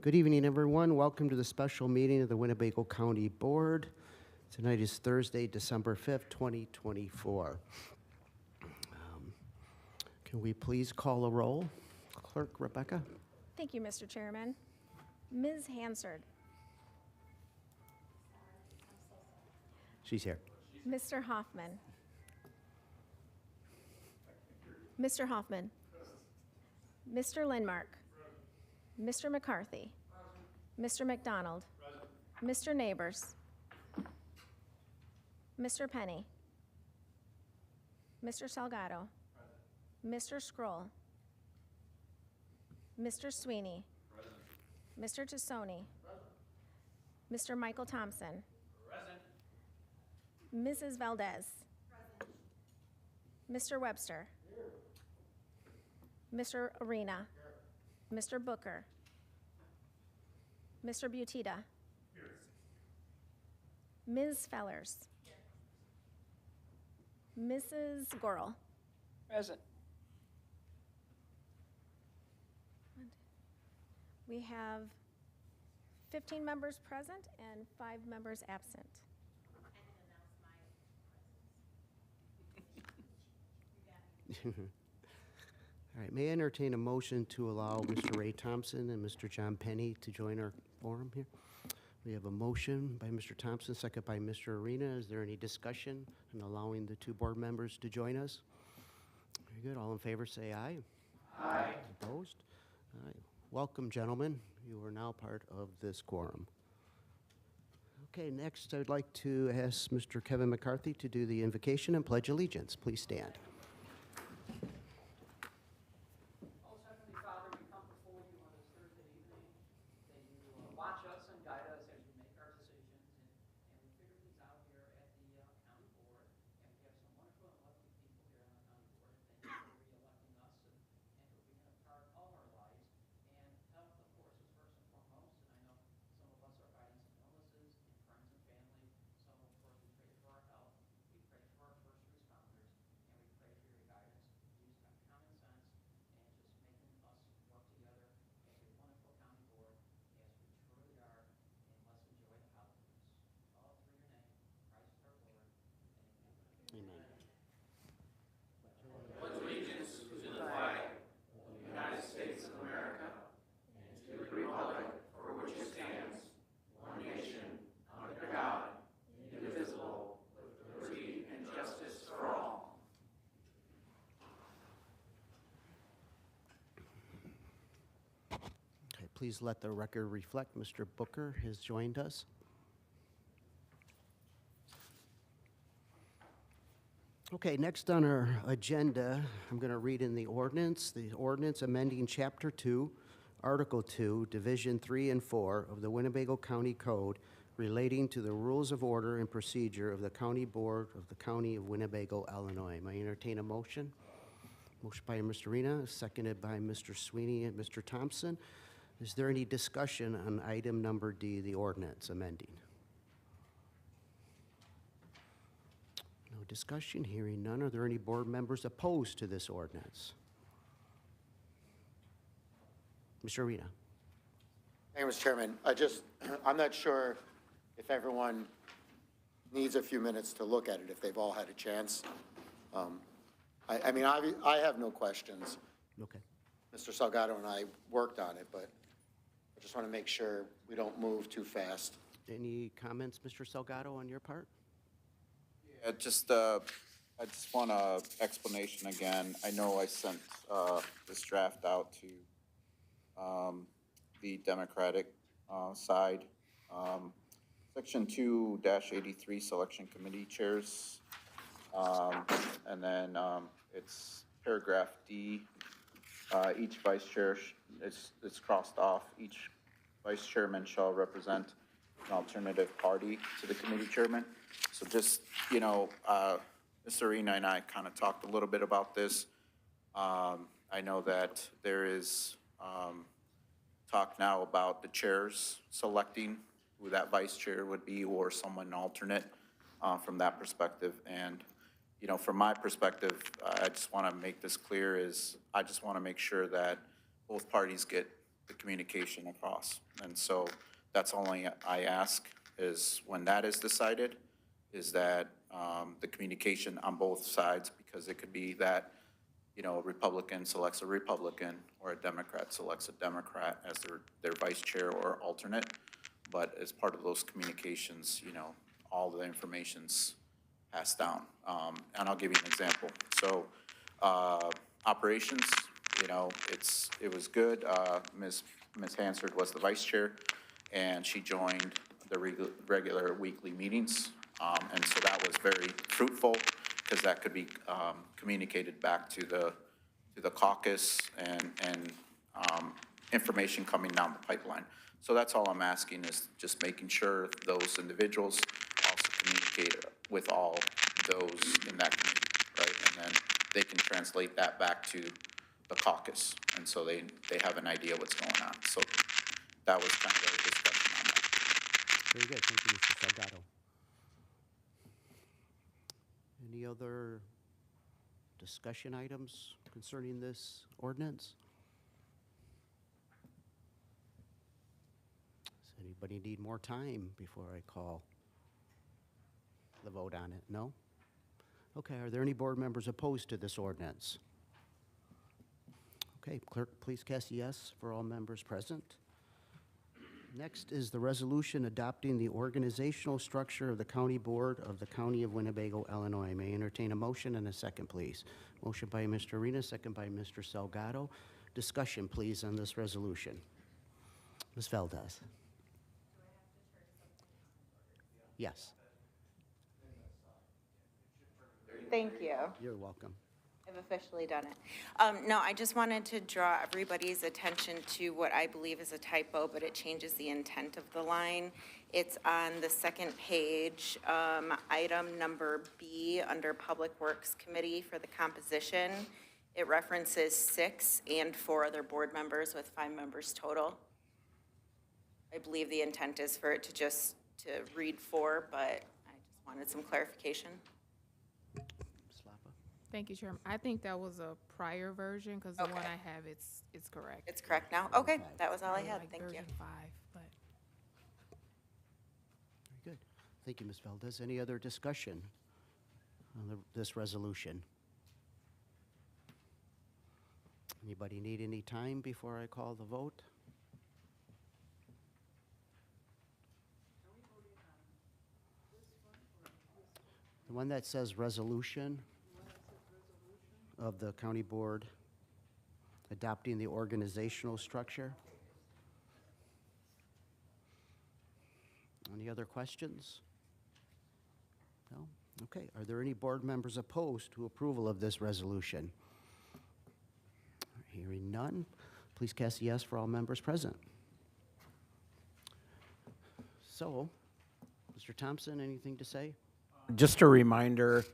Good evening, everyone. Welcome to the special meeting of the Winnebago County Board. Tonight is Thursday, December 5th, 2024. Can we please call a roll? Clerk Rebecca? Thank you, Mr. Chairman. Ms. Hansard. She's here. Mr. Hoffman. Mr. Hoffman. Mr. Lindmark. Mr. McCarthy. Mr. McDonald. Mr. Neighbors. Mr. Penny. Mr. Salgado. Mr. Scroll. Mr. Sweeney. Mr. Tassoni. Mr. Michael Thompson. Mrs. Valdez. Mr. Webster. Mr. Arena. Mr. Booker. Mr. Butita. Ms. Fellers. Mrs. Gorel. Present. We have 15 members present and 5 members absent. All right, may I entertain a motion to allow Mr. Ray Thompson and Mr. John Penny to join our forum here? We have a motion by Mr. Thompson, second by Mr. Arena. Is there any discussion on allowing the 2 board members to join us? Very good. All in favor, say aye. Aye. Opposed? All right. Welcome, gentlemen. You are now part of this quorum. Okay, next I'd like to ask Mr. Kevin McCarthy to do the invocation and pledge allegiance. Please stand. Most Heavenly Father, we come before you on this Thursday evening, that you watch us and guide us as we make our decisions, and we figure things out here at the county board, and we have some wonderful and lovely people here on the county board. Thank you for re-electing us and for being a part of our lives. And health, of course, is first and foremost, and I know some of us are fighting some illnesses and friends and family, so of course we pray for our health, we pray for our first responders, and we pray for your guidance. Use that common sense and just making us work together as a wonderful county board as we truly are, and let's enjoy the holidays. All through your name, Christ our Lord. Amen. Amen. Okay, please let the record reflect Mr. Booker has joined us. Okay, next on our agenda, I'm going to read in the ordinance amending Chapter 2, Article 2, Division 3 and 4 of the Winnebago County Code relating to the rules of order and procedure of the County Board of the County of Winnebago, Illinois. May I entertain a motion? Motion by Mr. Arena, seconded by Mr. Sweeney and Mr. Thompson. Is there any discussion on item number D, the ordinance amending? No discussion, hearing none. Are there any board members opposed to this ordinance? Mr. Arena. Thank you, Mr. Chairman. I'm not sure if everyone needs a few minutes to look at it, if they've all had a chance. I have no questions. Okay. Mr. Salgado and I worked on it, but I just want to make sure we don't move too fast. Any comments, Mr. Salgado, on your part? I just want an explanation again. I know I sent this draft out to the Democratic side. Section 2-83, selection committee chairs. And then it's paragraph D. Each vice chair, it's crossed off. Each vice chairman shall represent an alternative party to the committee chairman. So just, Ms. Arena and I kind of talked a little bit about this. I know that there is talk now about the chairs selecting who that vice chair would be or someone alternate from that perspective. And, from my perspective, I just want to make this clear is I just want to make sure that both parties get the communication across. And so that's only I ask is when that is decided, is that the communication on both sides, because it could be that, you know, a Republican selects a Republican or a Democrat selects a Democrat as their vice chair or alternate. But as part of those communications, you know, all the information's passed down. And I'll give you an example. So operations, you know, it was good. Ms. Hansard was the vice chair, and she joined the regular weekly meetings. And so that was very fruitful because that could be communicated back to the caucus and information coming down the pipeline. So that's all I'm asking is just making sure those individuals also communicate with all those in that community, right? And then they can translate that back to the caucus, and so they have an idea what's going on. So that was kind of a discussion on that. Very good, thank you, Mr. Salgado. Any other discussion items concerning this ordinance? Does anybody need more time before I call the vote on it? No? Okay, are there any board members opposed to this ordinance? Okay, clerk, please cast yes for all members present. Next is the resolution adopting the organizational structure of the County Board of the County of Winnebago, Illinois. May I entertain a motion and a second, please? Motion by Mr. Arena, second by Mr. Salgado. Discussion, please, on this resolution. Ms. Valdez. Yes, Thank you. you're welcome. I've officially done it. No, I just wanted to draw everybody's attention to what I believe is a typo, but it changes the intent of the line. It's on the second page, item number B, under Public Works Committee for the composition. It references 6 and 4 other board members with 5 members total. I believe the intent is for it to read 4, but I just wanted some clarification. Slappa. Thank you, Chairman. I think that was a prior version, because the one Okay. I have, it's correct. It's correct now? Okay, that was all I had. Like Thank you. version 5, but. Very good. Thank you, Ms. Valdez. Any other discussion on this resolution? Anybody need any time before I call the vote? The one that says resolution of the county board adopting the organizational structure. Any other questions? No? Okay. Are there any board members opposed to approval of this resolution? Hearing none, please cast yes for all members present. So, Mr. Thompson, anything to say? Just a reminder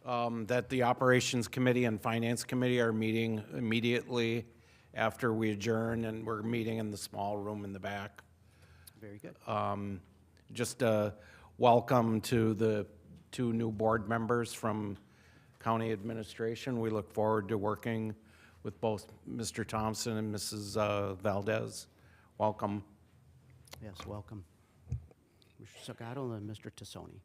that the Operations Committee and Finance Committee are meeting immediately after we adjourn, and we're meeting in the small room in the back. Very good. Just a welcome to the 2 new board members from County Administration. We look forward to working with both Mr. Thompson and Mrs. Valdez. Welcome. Yes, welcome. Mr. Salgado and Mr. Tassoni.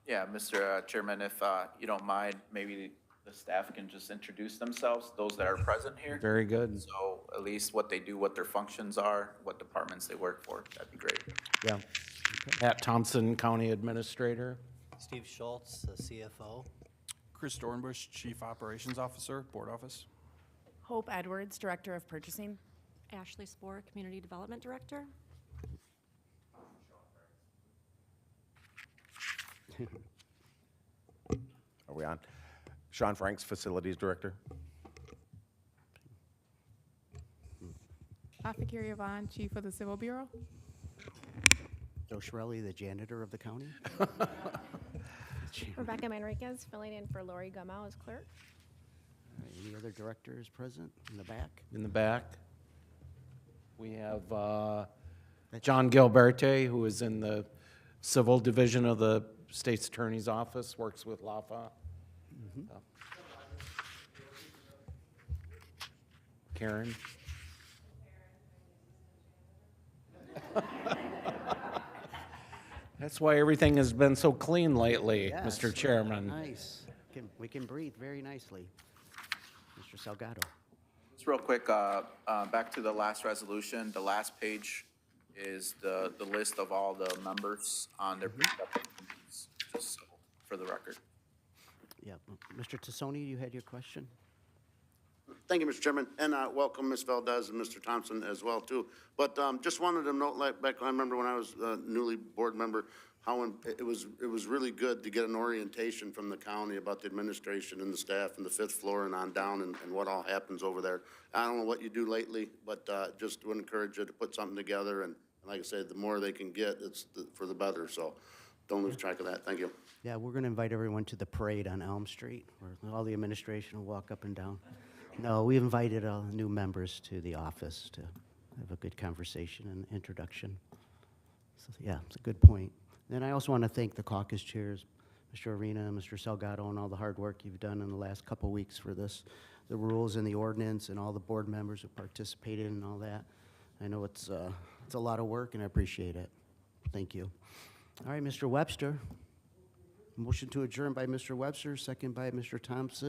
Yeah, Mr. Chairman, if you don't mind, maybe the staff can just introduce themselves, those that are present here. Very good. So at least what they do, what their functions are, what departments they work for, that'd be great. Yeah. Pat Thompson, County Administrator. Steve Schultz, the CFO. Chris Dornbush, Chief Operations Officer, Board Office. Hope Edwards, Director of Purchasing. Ashley Spohr, Community Development Director. Are we on? Sean Franks, Facilities Director. Afakiri Yvonne, Chief of the Civil Bureau. Joe Shirelli, the janitor of the county. Rebecca Manriquez, filling in for Lori Gumau as clerk. All right, any other directors present in the back? In the back, we have John Gilberte, who is in the Civil Division of the State's Attorney's Office, works with LAFA. Karen. That's why everything has been so clean lately, Yes. Mr. Chairman. Nice. We can breathe very nicely. Mr. Salgado. Just real quick, back to the last resolution, the last page is the list of all the members on their respective committees, just so, for the record. Yeah. Mr. Tassoni, you had your question? Thank you, Mr. Chairman, and welcome Ms. Valdez and Mr. Thompson as well, too. But just wanted to note, like, back, I remember when I was a newly board member, how it was really good to get an orientation from the county about the administration and the staff and the fifth floor and on down and what all happens over there. I don't know what you do lately, but just would encourage you to put something together. And like I said, the more they can get, for the better. So don't lose track of that. Thank you. Yeah, we're going to invite everyone to the parade on Elm Street, where all the administration will walk up and down. No, we invited new members to the office to have a good conversation and introduction. So, yeah, it's a good point. And I also want to thank the caucus chairs, Mr. Arena and Mr. Salgado, and all the hard work you've done in the last couple of weeks for this, the rules and the ordinance, and all the board members who participated and all that. I know it's a lot of work, and I appreciate it. Thank you. All right, Mr. Webster. Motion to adjourn by Mr. Webster, second by Mr. Thompson.